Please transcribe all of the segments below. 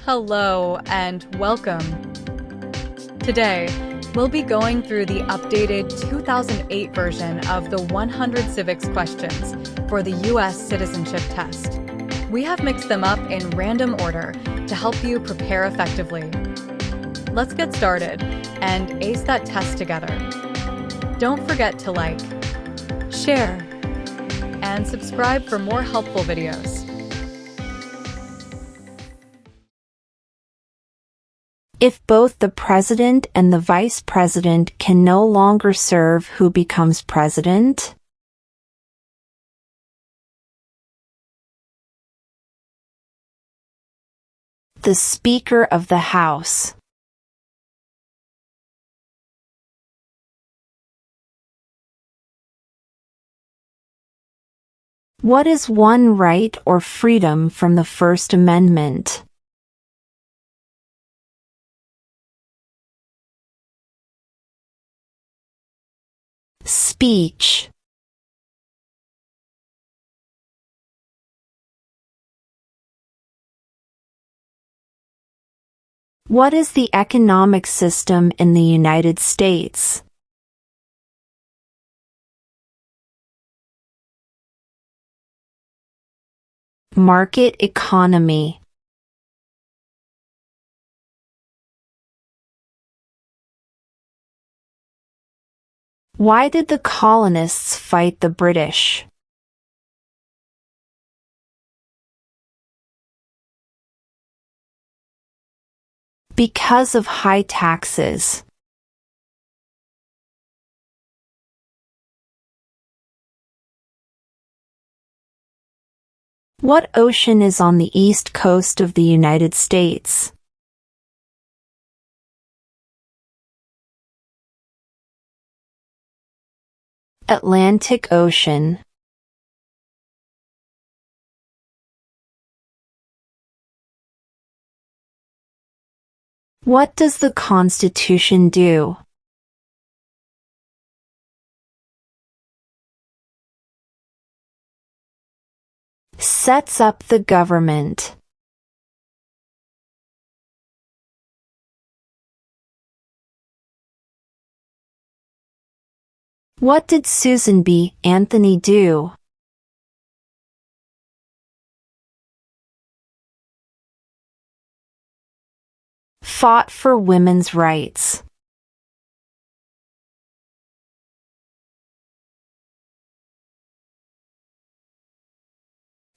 Hello and welcome. Today, we'll be going through the updated 2008 version of the 100 civics questions for the U.S. Citizenship Test. We have mixed them up in random order to help you prepare effectively. Let's get started and ace that test together. Don't forget to like, share, and subscribe for more helpful videos. If both the president and the vice president can no longer serve, who becomes president? The Speaker of the House. What is one right or freedom from the First Amendment? Speech. What is the economic system in the United States? Market economy. Why did the colonists fight the British? Because of high taxes. What ocean is on the east coast of the United States? Atlantic Ocean. What does the Constitution do? Sets up the government. What did Susan B. Anthony do? Fought for women's rights.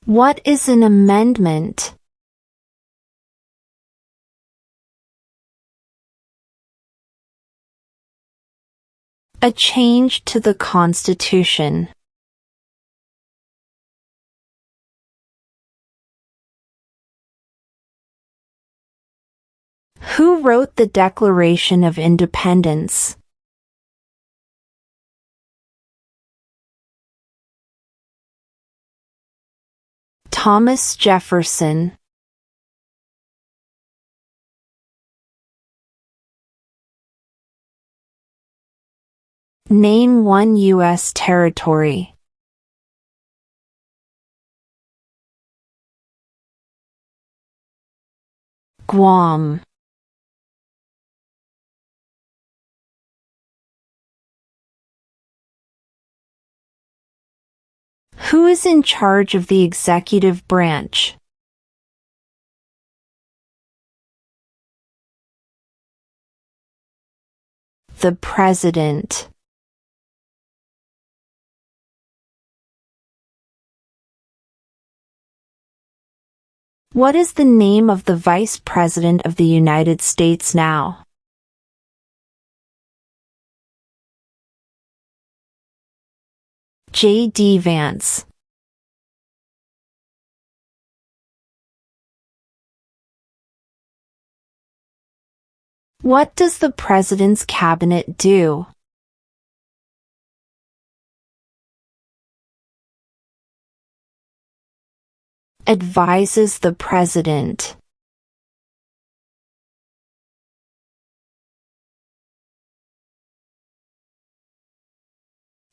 What is an amendment? A change to the Constitution. Who wrote the Declaration of Independence? Thomas Jefferson. Name one U.S. territory. Guam. Who is in charge of the executive branch? The President. What is the name of the Vice President of the United States now? J.D. Vance. What does the President's Cabinet do? Advises the President.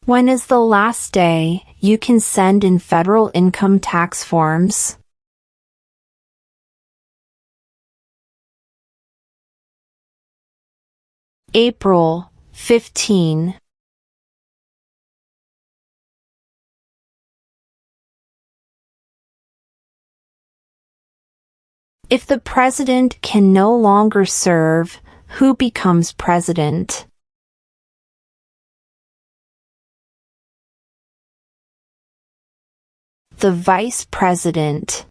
When is the last day you can send in federal income tax forms? April 15. If the president can no longer serve, who becomes president? The vice president.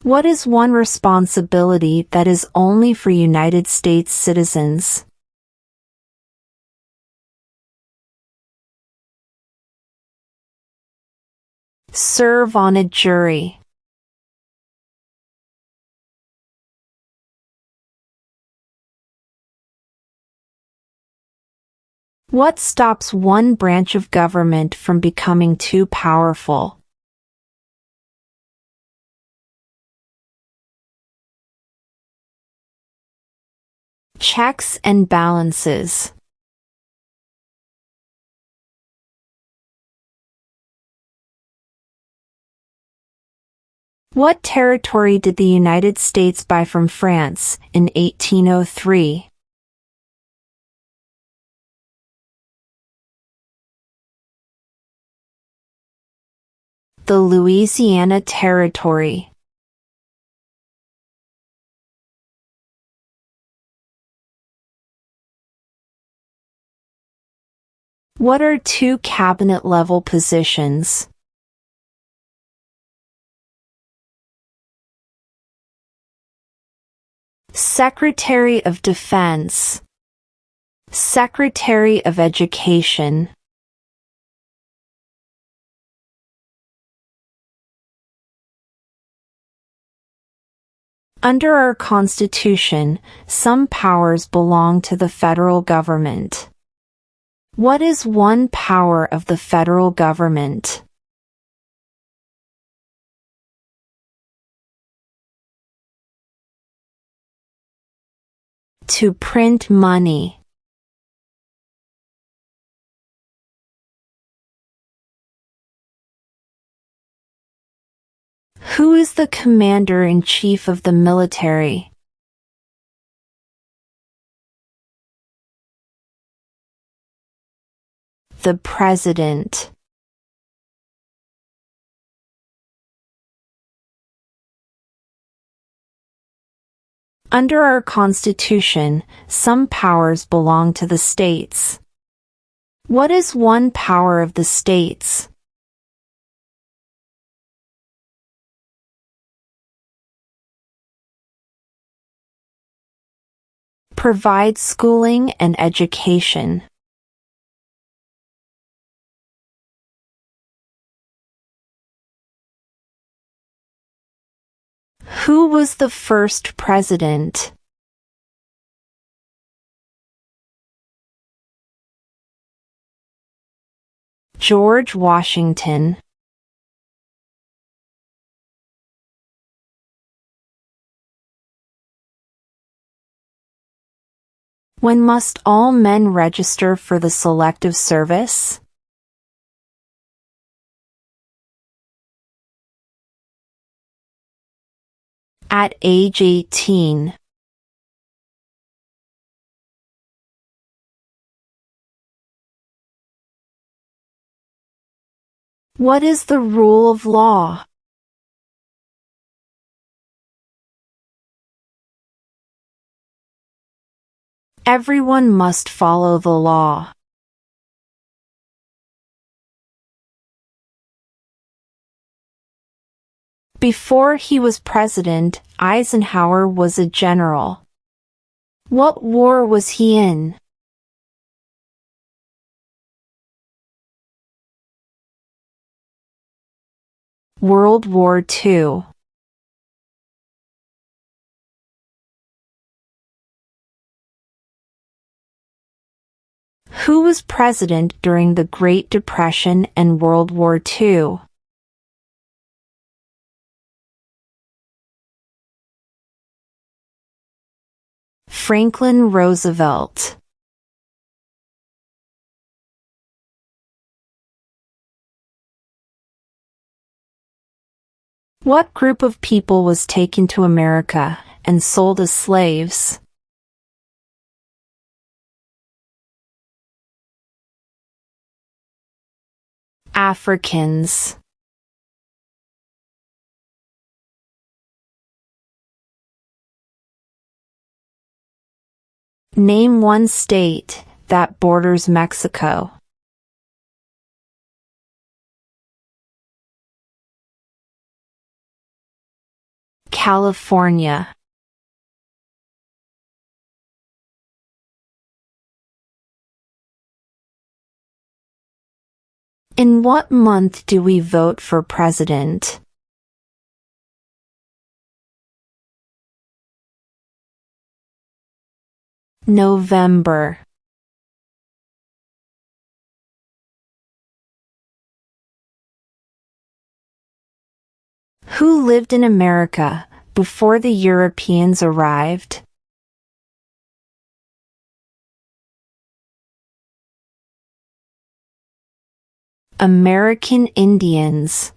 What is one responsibility that is only for United States citizens? Serve on a jury. What stops one branch of government from becoming too powerful? Checks and balances. What territory did the United States buy from France in 1803? The Louisiana Territory. What are two cabinet-level positions? Secretary of Defense. Secretary of Education. Under our Constitution, some powers belong to the federal government. What is one power of the federal government? To print money. Who is the commander-in-chief of the military? The president. Under our Constitution, some powers belong to the states. What is one power of the states? Provide schooling and education. Who was the first president? George Washington. When must all men register for the Selective Service? At age 18. What is the rule of law? Everyone must follow the law. Before he was president, Eisenhower was a general. What war was he in? World War II. Who was president during the Great Depression and World War II? Franklin Roosevelt. What group of people was taken to America and sold as slaves? Africans. Name one state that borders Mexico. California. In what month do we vote for president? November. Who lived in America before the Europeans arrived? American Indians.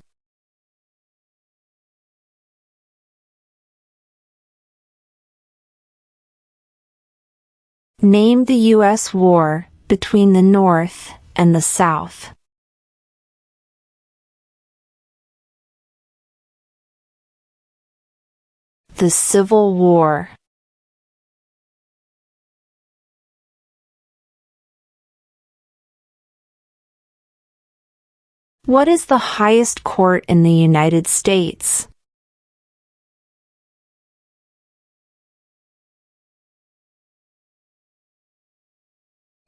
Name the U.S. war between the North and the South. The Civil War. What is the highest court in the United States?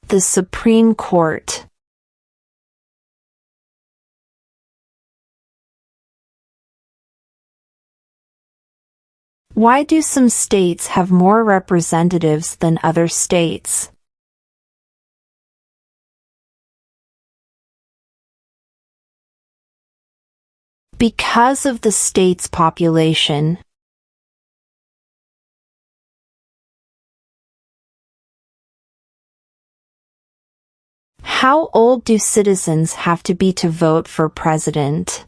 The Supreme Court. Why do some states have more representatives than other states? Because of the state's population. How old do citizens have to be to vote for president?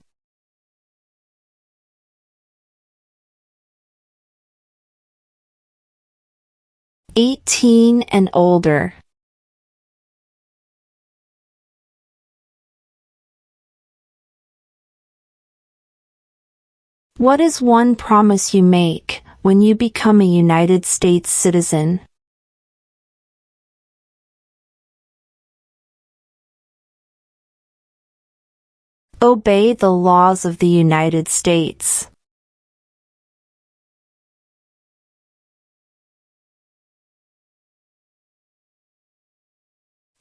"18 and older." What is one promise you make when you become a United States citizen? Obey the laws of the United States.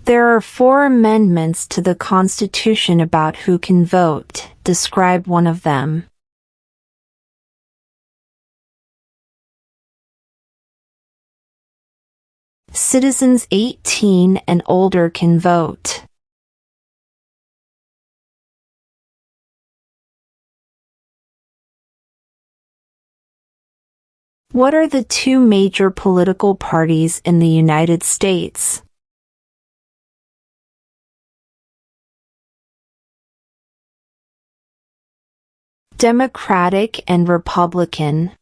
There are 4 amendments to the Constitution about who can vote. Describe one of them. Citizens 18 and older can vote. What are the 2 major political parties in the United States? Democratic and Republican.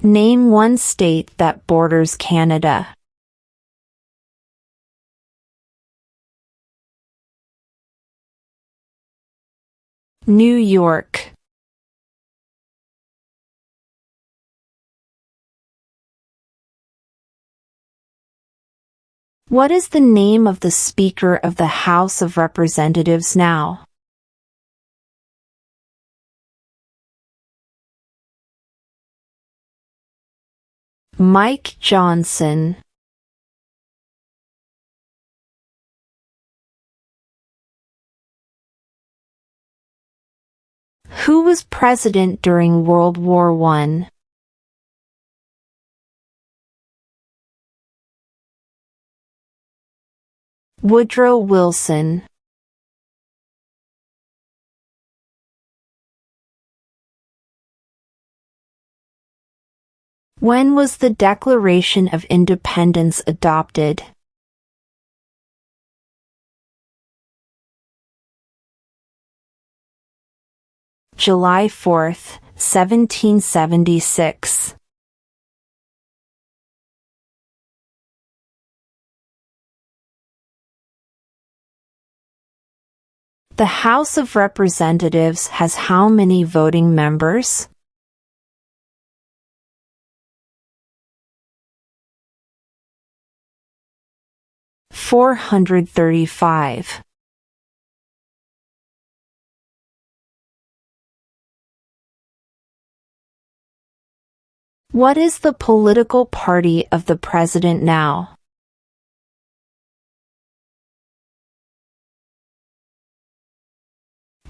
Name one state that borders Canada. New York. What is the name of the Speaker of the House of Representatives now? Mike Johnson. Who was president during World War I? Woodrow Wilson. When was the Declaration of Independence adopted? July 4, 1776. The House of Representatives has how many voting members? 435. What is the political party of the president now?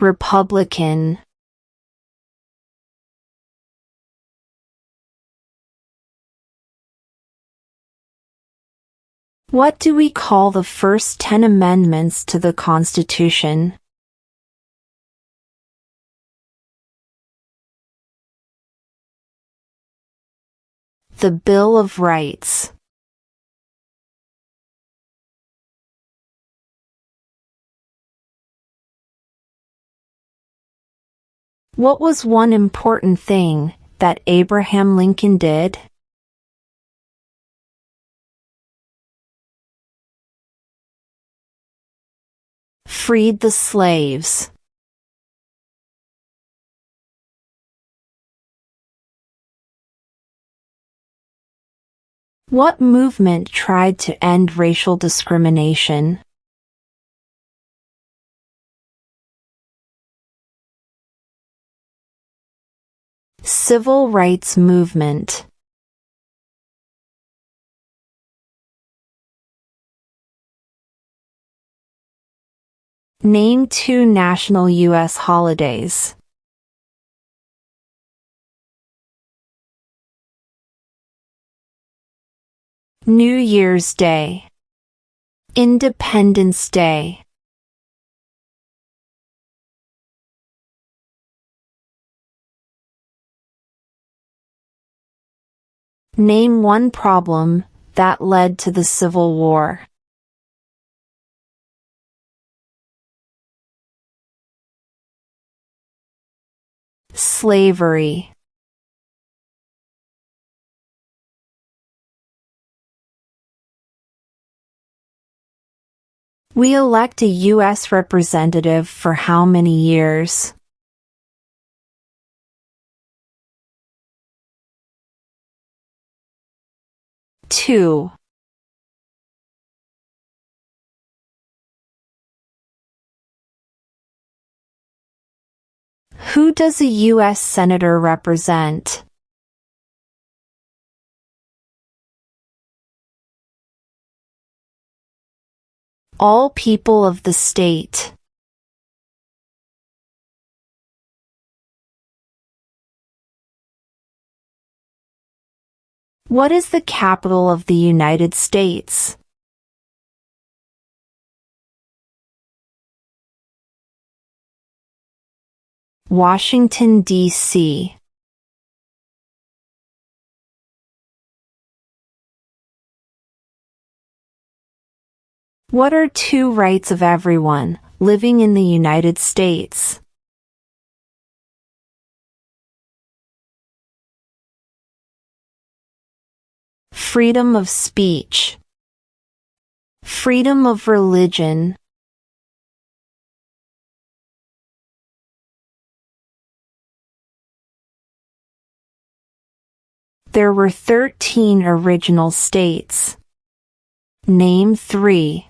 Republican. What do we call the first 10 amendments to the Constitution? The Bill of Rights. What was one important thing that Abraham Lincoln did? Freed the slaves. What movement tried to end racial discrimination? Civil rights movement. Name 2 national U.S. holidays. New Year's Day. Independence Day. Name one problem that led to the Civil War. Slavery. We elect a U.S. representative for how many years? 2. Who does a U.S. Senator represent? All people of the state. What is the capital of the United States? Washington, D.C. What are 2 rights of everyone living in the United States? Freedom of speech. Freedom of religion. There were 13 original states. Name 3.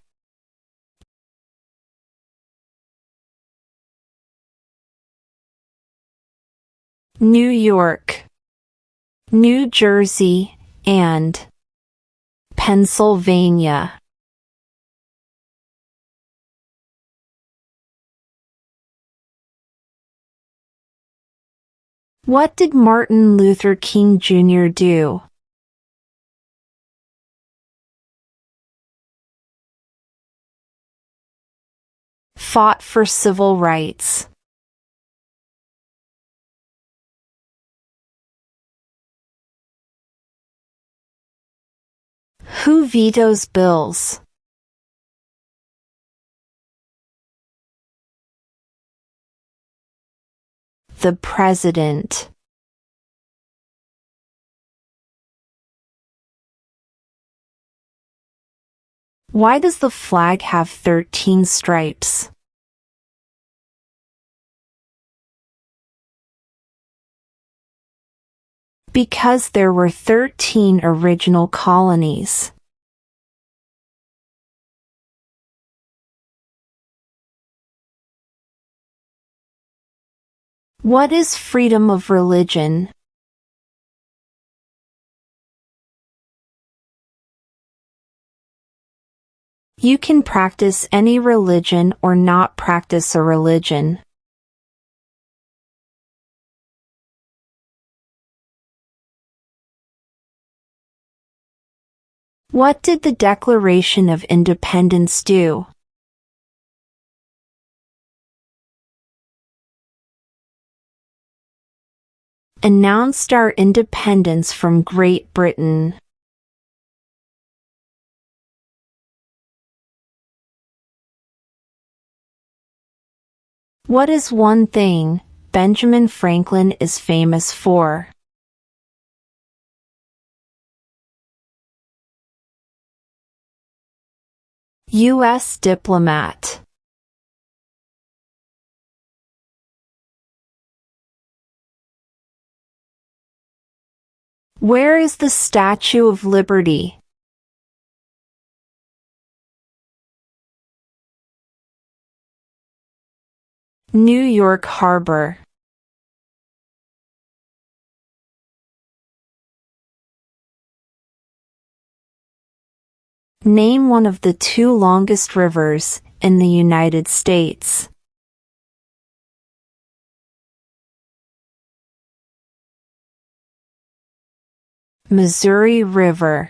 New York, New Jersey, and Pennsylvania. What did Martin Luther King Jr. do? Fought for civil rights. Who vetoes bills? The President. Why does the flag have 13 stripes? Because there were 13 original colonies. What is freedom of religion? You can practice any religion or not practice a religion. What did the Declaration of Independence do? Announced our independence from Great Britain. What is one thing Benjamin Franklin is famous for? U.S. diplomat. Where is the Statue of Liberty? New York Harbor. Name one of the two longest rivers in the United States. Missouri River.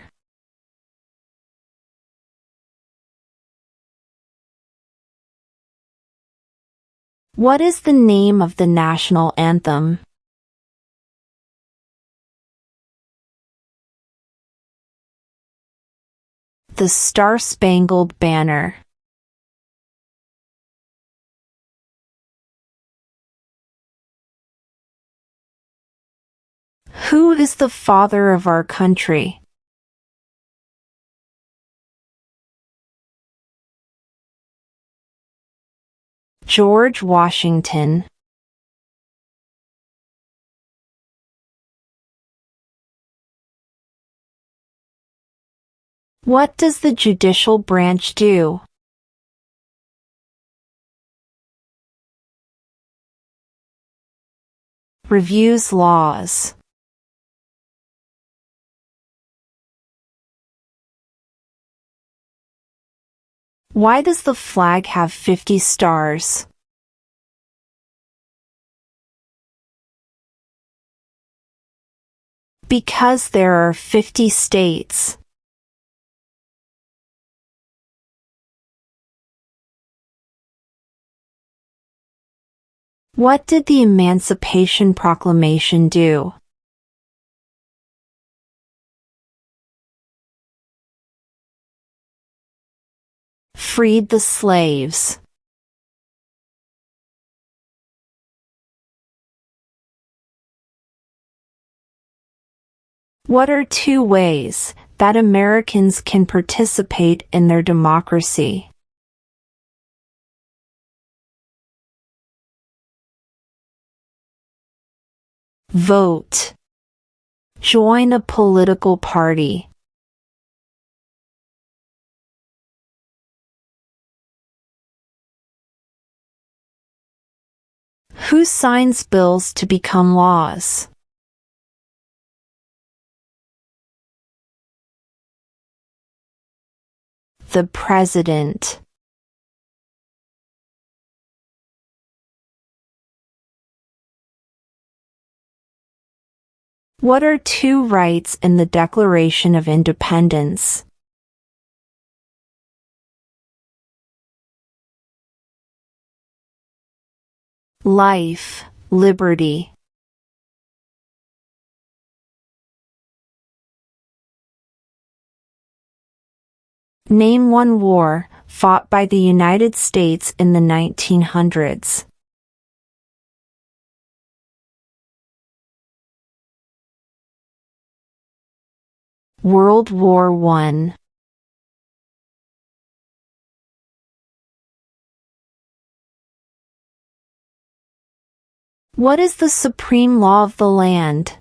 What is the name of the national anthem? The Star-Spangled Banner. Who is the father of our country? George Washington. What does the judicial branch do? Reviews laws. Why does the flag have 50 stars? Because there are 50 states. What did the Emancipation Proclamation do? Freed the slaves. What are two ways that Americans can participate in their democracy? Vote. Join a political party. Who signs bills to become laws? The President. What are two rights in the Declaration of Independence? Life, liberty. Name one war fought by the United States in the 1900s. World War I. What is the supreme law of the land?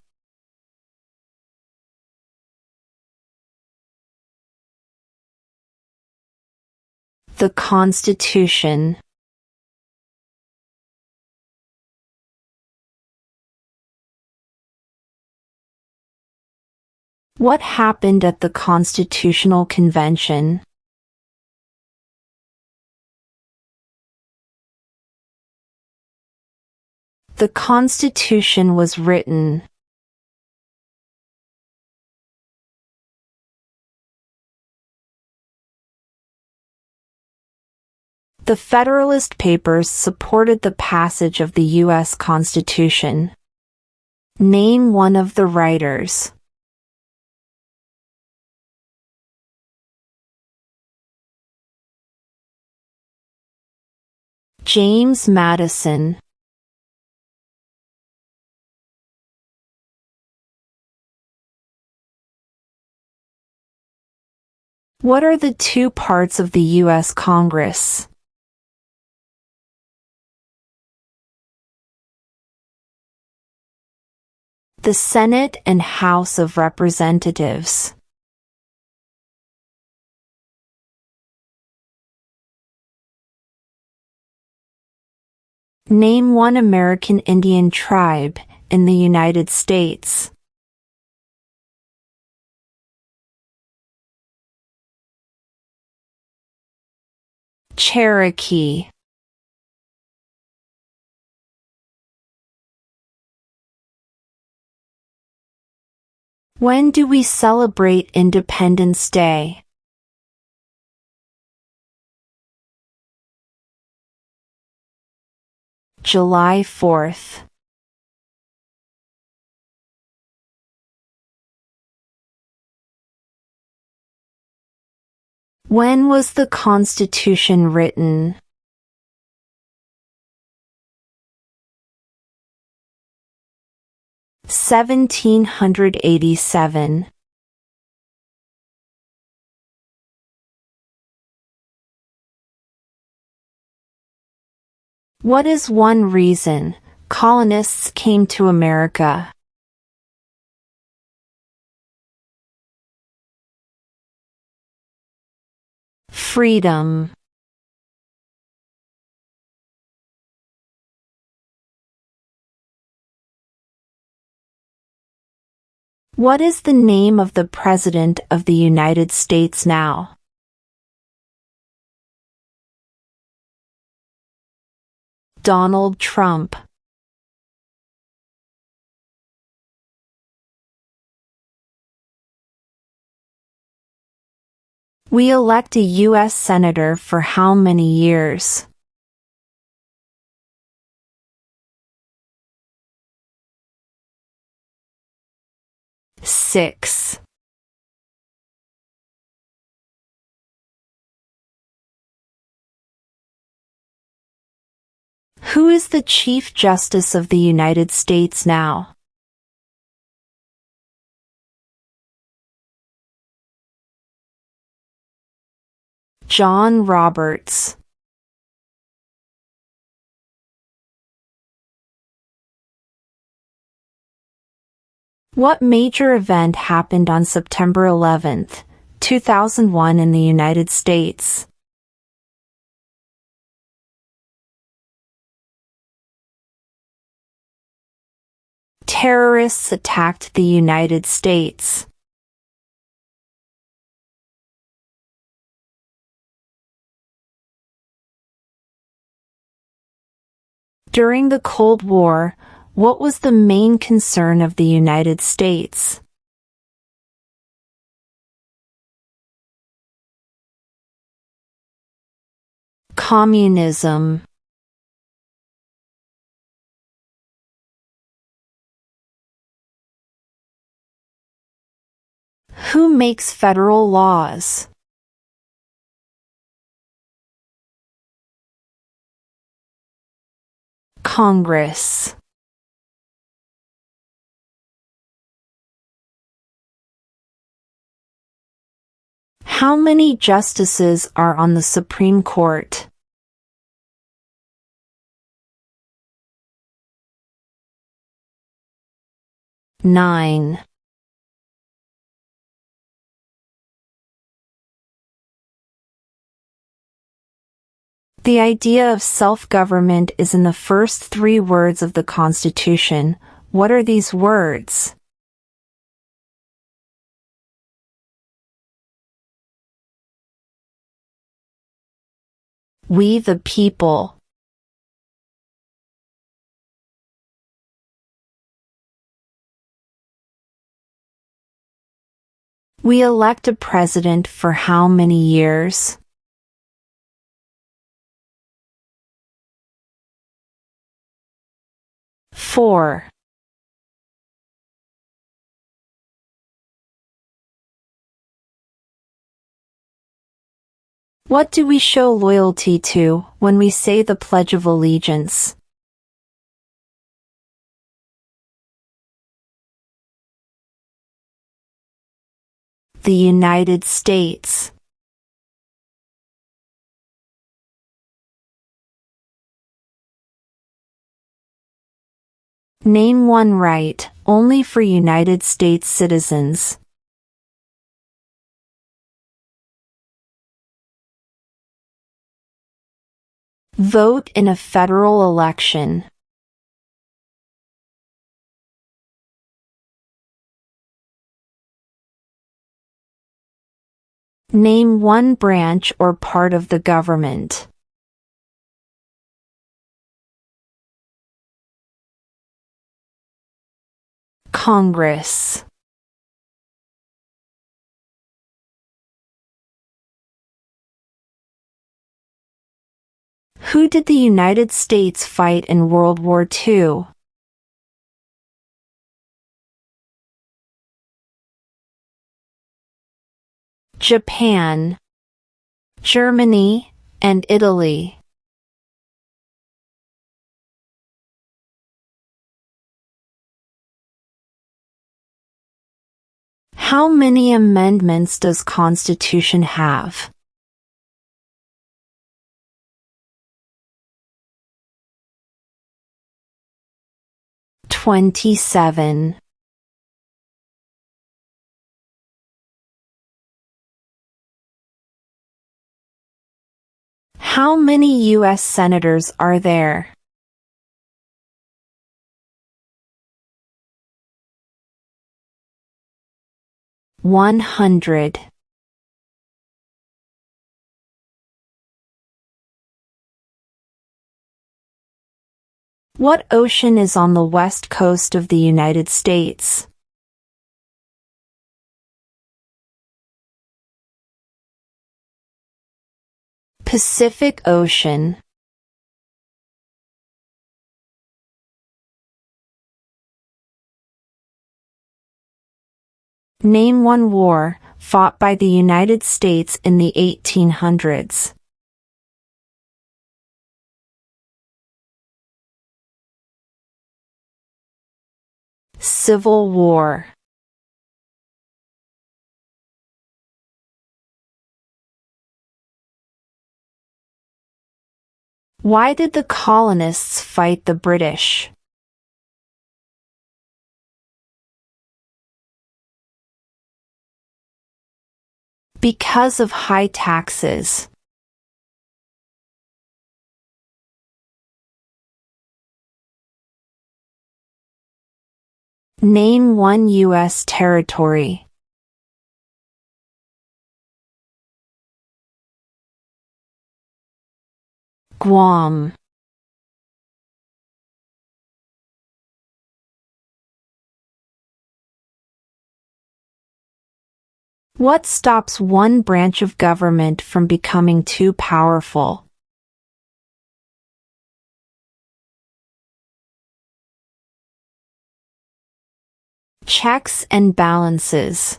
The Constitution. What happened at the Constitutional Convention? The Constitution was written. The Federalist Papers supported the passage of the U.S. Constitution. Name one of the writers. James Madison. What are the two parts of the U.S. Congress? The Senate and House of Representatives. Name one American Indian tribe in the United States. Cherokee. When do we celebrate Independence Day? July 4th. When was the Constitution written? (1787). What is one reason colonists came to America? Freedom. What is the name of the President of the United States now? Donald Trump. We elect a U.S. Senator for how many years? 6. Who is the Chief Justice of the United States now? John Roberts. What major event happened on September 11, 2001 in the United States? Terrorists attacked the United States. During the Cold War, what was the main concern of the United States? Communism. Who makes federal laws? Congress. How many justices are on the Supreme Court? 9. The idea of self-government is in the first 3 words of the Constitution. What are these words? We the people. We elect a president for how many years? 4. What do we show loyalty to when we say the Pledge of Allegiance? The United States. Name one right, only for United States citizens. Vote in a federal election. Name one branch or part of the government. Congress. Who did the United States fight in World War II? Japan, Germany, and Italy. How many amendments does Constitution have? 27. How many U.S. senators are there? 100. What ocean is on the west coast of the United States? Pacific Ocean. Name one war fought by the United States in the 1800s. Civil War. Why did the colonists fight the British? Because of high taxes. Name one U.S. territory. Guam. What stops one branch of government from becoming too powerful? Checks and balances.